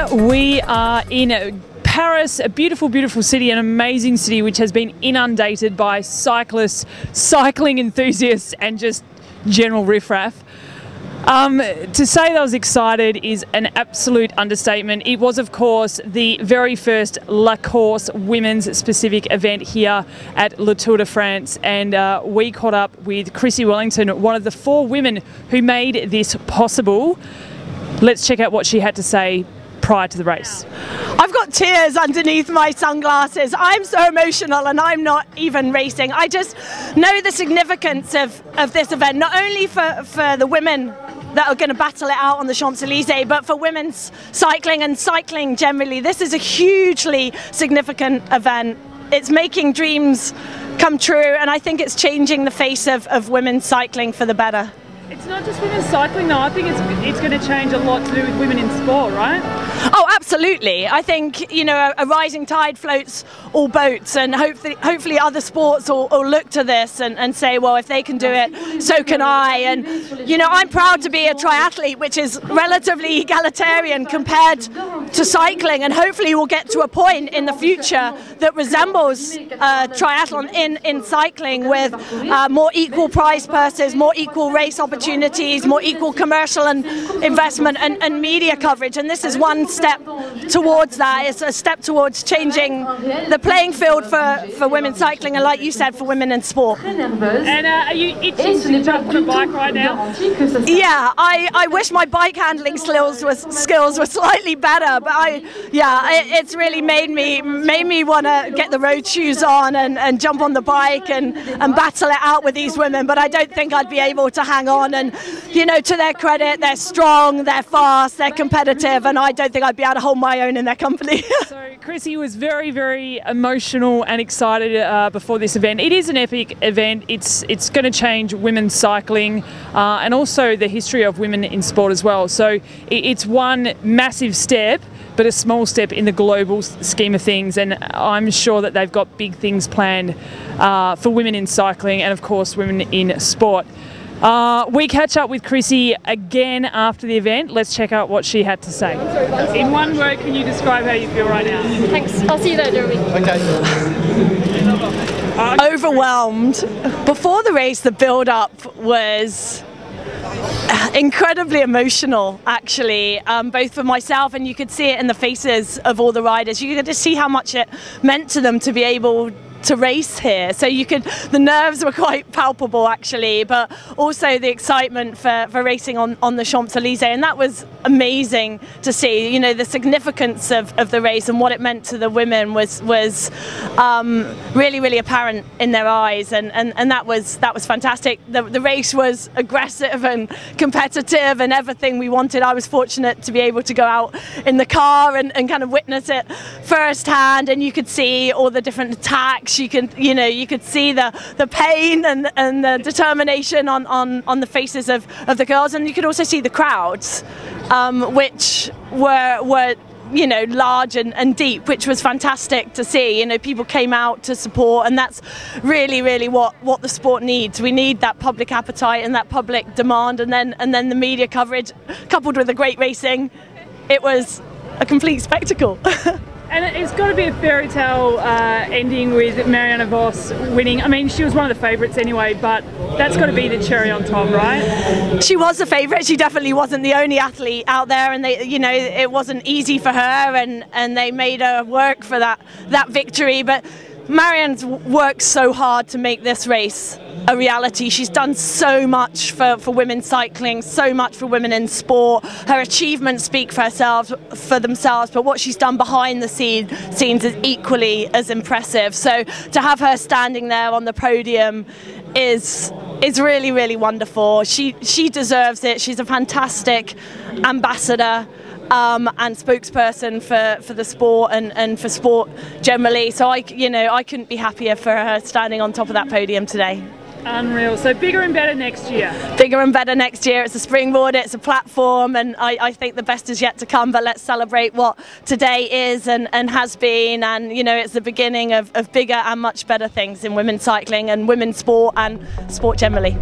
we are in Paris, a beautiful, beautiful city, an amazing city which has been inundated by cyclists, cycling enthusiasts and just general riffraff. To say that I was excited is an absolute understatement. It was, of course, the very first La Course women's specific event here at Le Tour de France, and we caught up with Chrissie Wellington, one of the 4 women who made this possible. Let's check out what she had to say prior to the race. I've got tears underneath my sunglasses. I'm so emotional and I'm not even racing. I just know the significance of this event, not only for the women that are going to battle it out on the Champs-Élysées, but for women's cycling and cycling generally. This is a hugely significant event. It's making dreams come true, and I think it's changing the face of women's cycling for the better. It's not just women's cycling though, I think it's going to change a lot to do with women in sport, right? Oh, absolutely. I think, you know, a rising tide floats all boats, and hopefully other sports will look to this and say, well, if they can do it, so can I. And, you know, I'm proud to be a triathlete, which is relatively egalitarian compared to cycling, and hopefully we'll get to a point in the future that resembles triathlon in cycling, with more equal prize purses, more equal race opportunities, more equal commercial and investment and media coverage. And this is one step towards that. It's a step towards changing the playing field for women's cycling, and like you said, for women in sport. And are you itching to jump on a bike right now? Yeah, I wish my bike handling skills were slightly better, but it's really made me want to get the road shoes on and jump on the bike and battle it out with these women. But I don't think I'd be able to hang on. And, you know, to their credit, they're strong, they're fast, they're competitive, and I don't think I'd be able to hold my own in their company. So Chrissie was very, very emotional and excited before this event. It is an epic event. It's going to change women's cycling and also the history of women in sport as well. So it's one massive step, but a small step in the global scheme of things, and I'm sure that they've got big things planned for women in cycling and of course women in sport. We catch up with Chrissie again after the event. Let's check out what she had to say. In one word, can you describe how you feel right now? Thanks. I'll see you later. Okay. Overwhelmed. Before the race, the build-up was incredibly emotional, actually, both for myself, and you could see it in the faces of all the riders. You could just see how much it meant to them to be able to race here. So the nerves were quite palpable, actually, but also the excitement for racing on the Champs-Élysées, and that was amazing to see. You know, the significance of the race and what it meant to the women was really, really apparent in their eyes, and that was fantastic. The race was aggressive and competitive and everything we wanted. I was fortunate to be able to go out in the car and kind of witness it firsthand, and you could see all the different attacks. You could see the pain and the determination on the faces of the girls, and you could also see the crowds, which were you know, large and deep, which was fantastic to see. You know, people came out to support, and that's really, really what the sport needs. We need that public appetite and that public demand, and then the media coverage coupled with the great racing. It was a complete spectacle. And it's got to be a fairy tale ending with Marianne Vos winning. I mean, she was one of the favourites anyway, but that's got to be the cherry on top, right? She was the favourite. She definitely wasn't the only athlete out there, and you know, it wasn't easy for her, and they made her work for that victory. But Marianne's worked so hard to make this race a reality. She's done so much for women's cycling, so much for women in sport. Her achievements speak for themselves, but what she's done behind the scenes is equally as impressive. So to have her standing there on the podium is really, really wonderful. She deserves it. She's a fantastic ambassador and spokesperson for the sport and for sport generally. So I couldn't be happier for her standing on top of that podium today. Unreal. So bigger and better next year. Bigger and better next year. It's a springboard, it's a platform, and I think the best is yet to come, but let's celebrate what today is and has been, and you know, it's the beginning of bigger and much better things in women's cycling and women's sport and sport generally.